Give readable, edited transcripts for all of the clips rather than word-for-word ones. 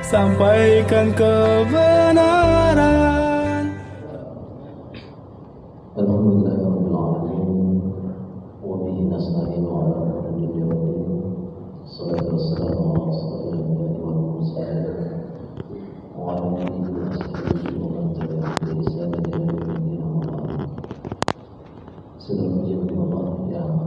sampaikan kebenaran. Alhamdulillahirabbil alamin wa bihi nasta'inu ala umuri dunya wad din. Salatu wassalamu ala asyrofil anbiya'i wal mursalin wa ala alihi wa sahbihi wa man tabi'ahum bi ihsan ila yaumil din. Saudara puji Allah yang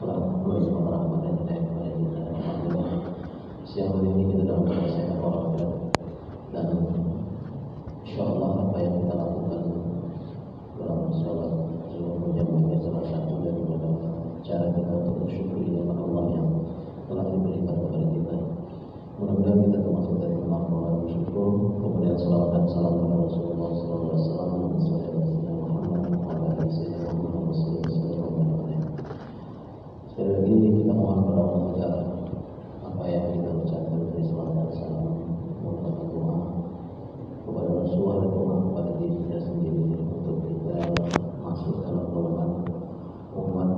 telah memberikan rahmat dan hidayah kepada kita. Alhamdulillah, siang hari ini kita dalam merasakan warakat dan insyaallah apa yang kita lakukan dalam sholat sebelum menjalankan salah satu daripada cara kita untuk bersyukur kepada Allah yang telah diberikan kepada kita. Mudah-mudahan kita termasuk dari orang-orang bersyukur. Kemudian salawat dan salam kepada Rasulullah sallallahu alaihi wasallam dan sahabat Muhammad wa ala alihi wa sahbihi. Sekali lagi kita mohon kepada Allah agar apa yang kita ucapkan dari salawat dan salam merupakan doa kepada Rasulullah dan doa kepada diri kita sendiri untuk kita masuk dalam golongan umat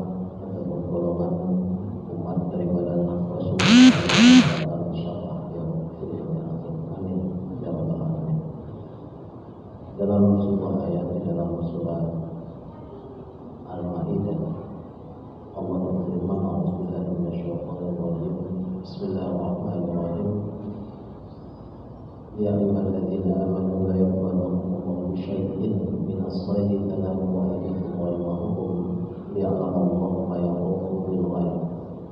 ataupun golongan umat daripada Rasulullah insyaallah yang amin ya rabbal alamin. Dalam sebuah ayat di dalam surah Al-Maidah Allah berfirman, a'udzubillahi minasyaitonir rajim. Bismillahirrahmanirrahim. Ya ayyuhalladzina amanu la yaqbalukum bisyai'in min as-sayyi tanamu wa aydikum wa rimahukum liya'lamu Allahu ma yaqufu bil ghaib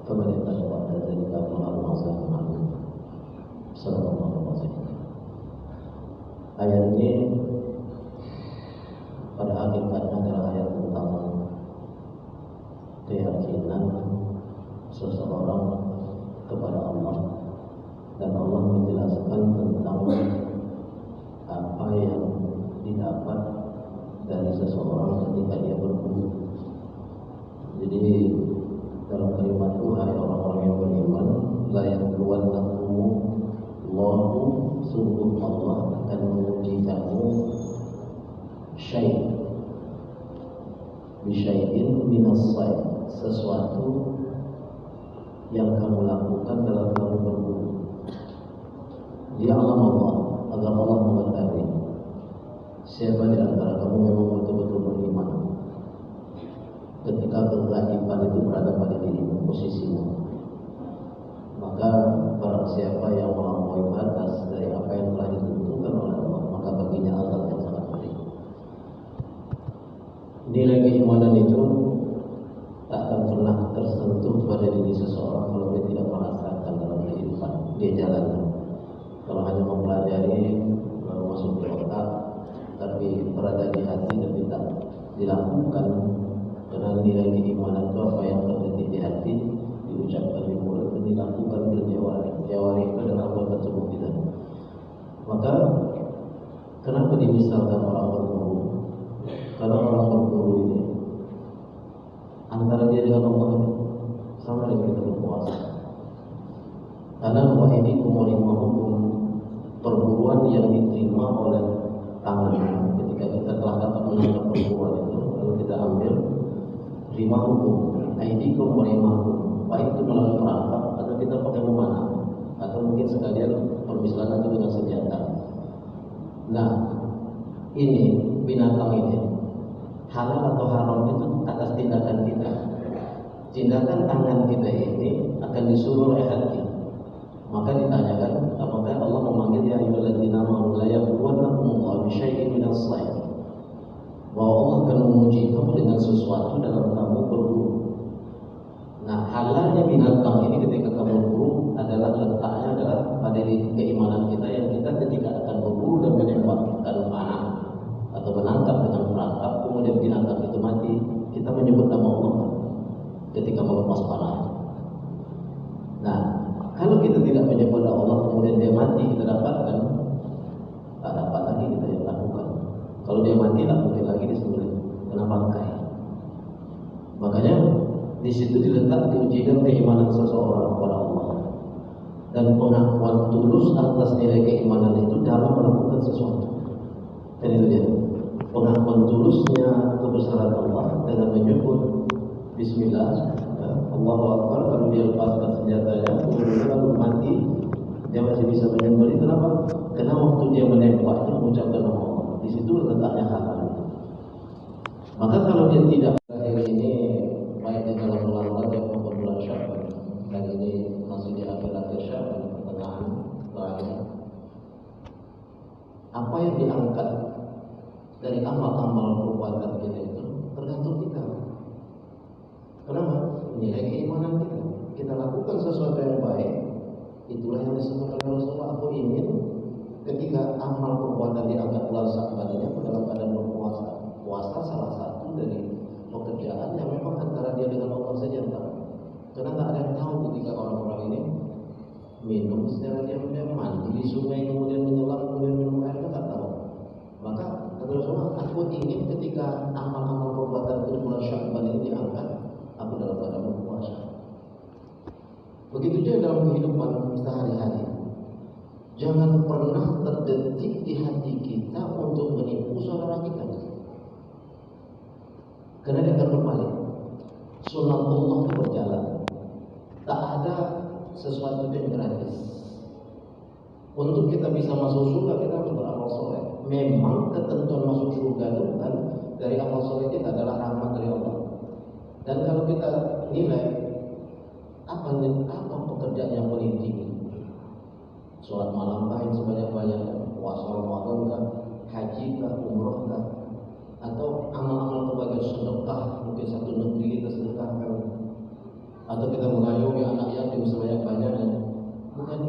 faman ittaqa ba'da dzalika falahu 'adzabun 'adzim. Sallallahu alaihi wasallam. Ayat ini pada hakikatnya adalah ayat tentang keyakinan seseorang kepada Allah, dan Allah menjelaskan tentang apa yang didapat dari seseorang ketika dia berguru. Jadi dalam kalimat itu, hai orang-orang yang beriman, la yabluwannakum Allahu, sungguh Allah akan menguji kamu bisyai'in minas sayy, sesuatu yang kamu lakukan dalam kamu berburu. Dialam Allah, agar Allah mengetahui siapa di antara kamu memang betul-betul beriman ketika keghaiban itu berada pada dirimu, posisimu. Maka barang siapa yang melampaui batas dari apa yang telah ditentukan oleh Allah, maka baginya azab yang sangat pedih. Nilai keimanan itu tak akan pernah tersentuh pada diri seseorang kalau dia tidak merasakan dalam kehidupan dia jalannya. Kalau hanya mempelajari lalu masuk ke otak, tapi berada di hati dan tidak dilakukan, karena nilai keimanan itu apa yang terjadi di hati diucapkan di mulut dan dilakukan di jawari itu adalah anggota tubuh kita. Maka kenapa dimisalkan orang berguru? Karena orang berguru ini antara dia dengan Allah sama dengan kita berpuasa. Karena wa ini kumurimahukum, perburuan yang diterima oleh tangan. Ketika kita telah dapat menangkap perburuan itu, lalu kita ambil rimahukum, aidikum warimahukum, baik itu melalui perangkap atau kita pakai memanah, atau mungkin sekalian permisalan itu dengan senjata. Nah, ini binatang ini halal atau haram itu atas tindakan kita. Tindakan tangan kita ini akan disuruh oleh hati. Maka ditanyakan, apakah Allah memanggil ya ayyuhalladzina amanu la yabluwannakum bisyai'in minas sayy, bahwa Allah akan menguji kamu dengan sesuatu dalam kamu berburu. Nah, halalnya binatang ini ketika kamu berburu adalah letaknya adalah pada keimanan kita yang kita ketika akan berburu dan menembakkan panah atau menangkap dengan perangkap, kemudian binatang itu mati, kita menyebut nama Allah ketika melepas panah. Nah, kalau kita tidak menyebut Allah kemudian dia mati, kita dapatkan tak dapat lagi kita yang lakukan. Kalau dia mati, tak mungkin lagi disembelih kena bangkai. Makanya di situ diletak diujikan keimanan seseorang kepada Allah dan pengakuan tulus atas nilai keimanan itu dalam melakukan sesuatu. Dan itu dia pengakuan tulusnya kebesaran Allah dengan menyebut Bismillah, Allahu Akbar. Kalau dia lepaskan senjatanya, kemudian lalu mati, dia masih bisa menyembelih. Kenapa? Karena waktu dia menembak itu mengucapkan nama Allah. Di situ letaknya hati. Maka kalau dia tidak ini baik di dalam bulan Rajab maupun bulan Syawal, dan ini masih di akhir-akhir Syawal, pertengahan terakhir, apa yang diangkat dari amal-amal perbuatan kita itu tergantung kita. Kenapa? Nilai keimanan kita. Kita lakukan sesuatu yang baik, itulah yang disebut oleh Rasulullah. Aku ingin ketika amal perbuatan diangkat bulan Syawal ini dalam keadaan berpuasa. Puasa salah satu dari pekerjaan yang memang antara dia dengan Allah saja yang tahu. Karena tak ada yang tahu ketika orang-orang ini minum secara diam-diam, mandi di sungai, kemudian menyelam, kemudian minum air, itu tak tahu. Maka kata Rasulullah, aku ingin ketika amal-amal perbuatan itu bulan Syawal ini diangkat, aku dalam keadaan berpuasa. Begitu juga dalam kehidupan sehari-hari. Jangan pernah terdetik di hati kita untuk menipu saudara kita. Karena dia akan berbalik. Sunnatullah itu berjalan. Tak ada sesuatu yang gratis. Untuk kita bisa masuk surga, kita harus beramal soleh. Memang ketentuan masuk surga itu kan dari amal soleh kita adalah rahmat dari Allah. Dan kalau kita nilai apa pekerjaan yang paling tinggi? Sholat malam kah yang sebanyak-banyaknya, puasa Ramadan kah, haji kah, umroh kah, atau amal-amal berbagai sedekah, mungkin satu negeri kita sedekahkan, atau kita mengayomi anak yatim sebanyak-banyaknya. Bukan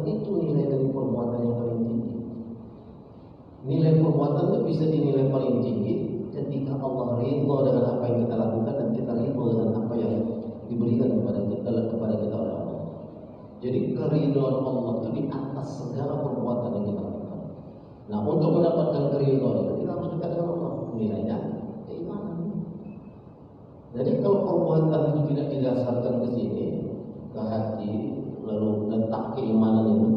itu nilai dari perbuatan yang paling tinggi. Nilai perbuatan itu bisa dinilai paling tinggi ketika Allah ridho dengan apa yang kita lakukan dan kita ridho dengan apa yang diberikan kepada kita oleh Allah. Jadi keridhaan Allah itu di atas segala perbuatan yang kita lakukan. Nah, untuk mendapatkan keridhaan itu kita harus dekat dengan Allah. Nilainya keimanan. Jadi kalau perbuatan itu tidak didasarkan ke sini, ke hati, lalu letak keimanan itu,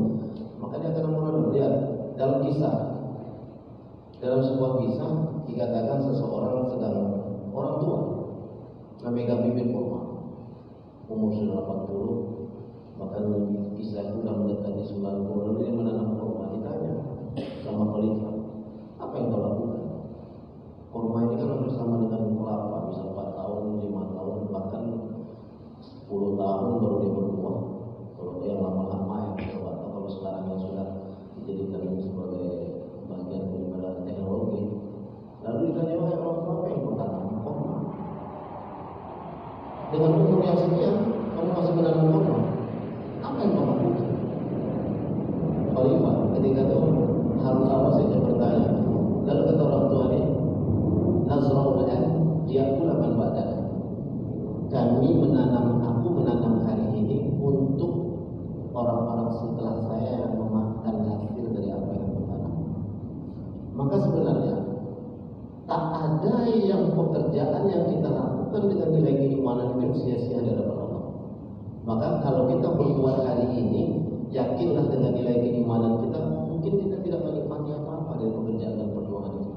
maka dia akan menurun. Lihat dalam sebuah kisah dikatakan seseorang sedang orang tua memegang bibit kurma, umur sudah 80, bahkan kisah itu sudah mendekati 90, lalu dia menanam kurma. Ditanya sama khalifah, apa yang kau lakukan? Kurma ini kan bersama dengan kelapa, bisa 4 tahun, 5 tahun, bahkan 10 tahun baru dia berbuah. Kalau yang lama-lama yang atau kalau sekarang yang sudah dijadikan sebagai bagian daripada teknologi. Lalu ditanya, wahai orang tua, apa yang kau tanam? Kurma. Dengan umur yang sekian, kamu masih menanam kurma? Apa yang kau lakukan? Khalifah ketika itu Harun al-Rasyid bertanya, lalu kata orang tua ini, Nazrul an ya'kula man ba'dana. Aku menanam hari ini untuk orang-orang setelah saya yang memakan hasil dari apa yang aku tanam. Maka sebenarnya tak ada yang pekerjaan yang kita lakukan dengan nilai keimanan itu sia-sia di hadapan Allah. Maka kalau kita berbuat hari ini, yakinlah dengan nilai keimanan kita, mungkin kita tidak menikmati apa-apa dari pekerjaan dan perjuangan itu.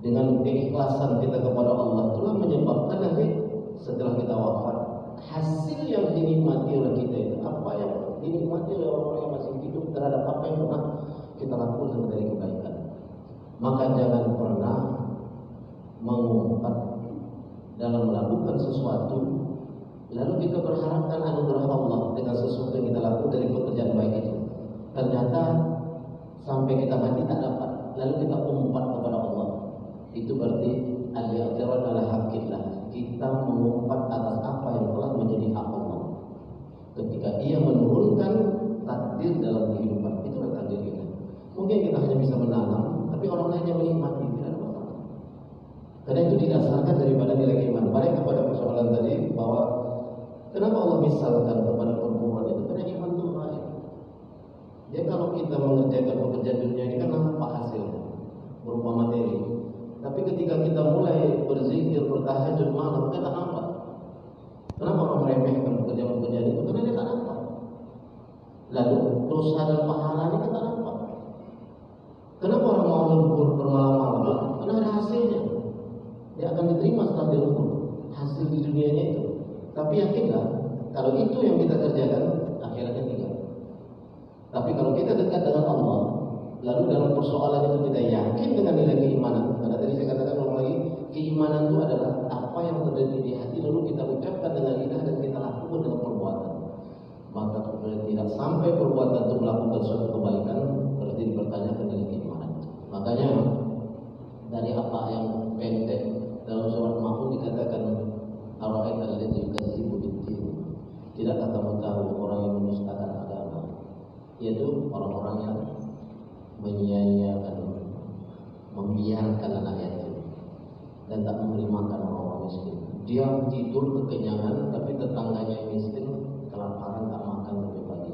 Dengan keikhlasan kita kepada Allah itulah menyebabkan nanti setelah kita wafat, hasil yang dinikmati oleh kita itu, apa yang dinikmati oleh orang-orang yang masih hidup terhadap apa yang pernah kita lakukan dari kebaikan. Maka jangan pernah mengumpat dalam melakukan sesuatu lalu kita berharapkan anugerah Allah dengan sesuatu yang kita lakukan dari pekerjaan baik itu. Ternyata sampai kita mati tak dapat, lalu kita umpat kepada Allah. Itu berarti al-i'tirad ala haqqillah. Kita mengumpat atas apa yang telah menjadi hak Allah. Ketika Ia menurunkan takdir dalam kehidupan, itulah takdir kita. Mungkin kita hanya bisa menanam, tapi orang lain yang menikmati, tidak ada masalah. Karena itu didasarkan daripada nilai iman. Balik kepada persoalan tadi bahwa kenapa Allah misalkan kepada perempuan itu? Karena iman itu baik. Jadi kalau kita mengerjakan pekerjaan dunia ini kan nampak hasilnya berupa materi. Tapi ketika kita mulai berzikir, bertahajud malam, kita tak nampak. Kenapa orang meremehkan pekerjaan-pekerjaan itu? Karena dia tak nampak. Lalu dosa dan pahala ini kita nampak. Kenapa orang mau lembur bermalam-malam? Karena ada hasilnya. Dia akan diterima setelah dia lembur. Hasil di dunianya itu. Tapi yakinlah, kalau itu yang kita kerjakan, Tapi kalau kita dekat dengan Allah, lalu dalam persoalan itu kita yakin dengan nilai keimanan. Karena tadi saya katakan ulang lagi, keimanan itu adalah apa yang terjadi di hati lalu kita ucapkan dengan lidah dan kita lakukan dengan perbuatan. Maka tidak sampai perbuatan itu melakukan suatu kebaikan, berarti dipertanyakan nilai keimanan. Makanya dari apa yang pendek dalam surat Maun dikatakan ara'aita allazi yukadzibu bid-din. Tidakkah kamu tahu orang yang mendustakan agama, yaitu orang-orang yang menyia-nyiakan, membiarkan anak yatim dan tak memberi makan orang-orang miskin. Dia tidur kekenyangan, tapi tetangganya yang miskin kelaparan tak makan sampai pagi.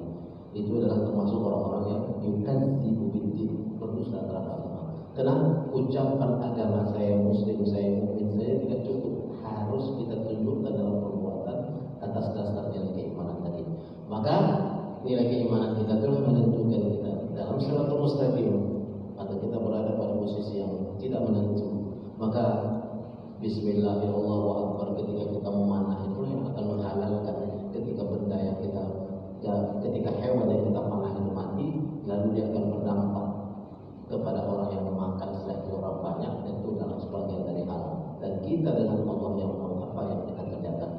Itu adalah termasuk orang-orang yang yukadzibu bid-din, berdusta terhadap agama. Karena ucapan agama saya muslim, saya mukmin, saya tidak cukup, harus kita tunjukkan dalam perbuatan atas dasar nilai keimanan tadi. Maka nilai keimanan kita telah menentukan kita dalam siratal mustaqim atau kita berada pada posisi yang tidak menentu. Maka Bismillahirrahmanirrahim ketika kita memanah itu yang akan menghalalkan ketika benda yang kita, ketika hewan yang kita panah itu mati, lalu dia akan berdampak kepada orang yang memakan selagi orang banyak, dan itu adalah sebagian dari alam. Dan kita dengan Allah yang tahu apa yang kita kerjakan.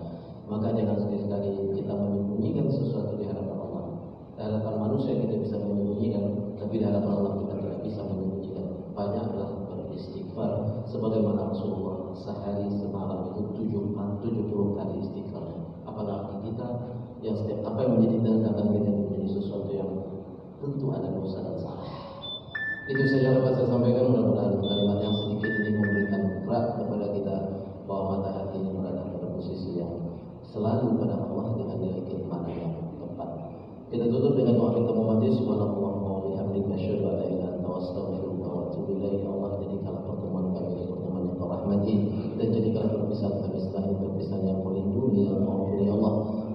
Maka jangan sekali-sekali kita menyembunyikan sesuatu di hadapan Allah. Di hadapan manusia kita bisa menyembunyikan, tapi di hadapan Allah kita tidak bisa menyembunyikan. Banyaklah beristighfar, sebagaimana Rasulullah sehari semalam itu 70 kali istighfar. Apalagi kita yang setiap apa yang menjadi tindakan kita menjadi sesuatu yang tentu ada dosa dan salah. Itu saja dapat saya sampaikan. Mudah-mudahan kalimat yang sedikit ini memberikan berat kepada kita bahwa mata hati ini berada pada posisi yang selalu pada Allah dengan nilai keimanan yang tepat. Kita tutup dengan doa kita memati subhanallah wa bihamdihi asyhadu an la ilaha illa anta astaghfiruka wa atubu ilaik. Allah, jadikanlah pertemuan kami pertemuan yang kau rahmati, dan jadikanlah perpisahan kami setelah ini perpisahan yang kau lindungi ya Allah.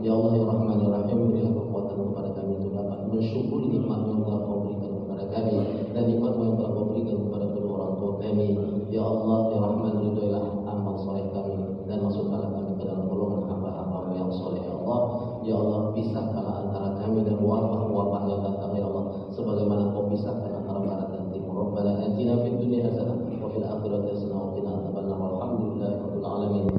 Ya Allah ya Rahman ya Rahim, berilah kekuatan kepada kami untuk dapat mensyukuri nikmat yang telah kau berikan kepada kami dan nikmat yang telah kau berikan kepada kedua orang tua kami. Ya Allah ya Rahman, ridhoilah amal soleh kami dan masukkanlah kami ke dalam golongan hamba-hamba yang soleh ya Allah. Ya Allah, pisahkanlah antara kami dan wabah-wabah yang datang ya Allah, sebagaimana kau pisahkan antara barat dan timur. Rabbana atina fid dunya hasanah wa fil akhirati hasanah wa qina adzabannar. Alhamdulillahirabbil alamin.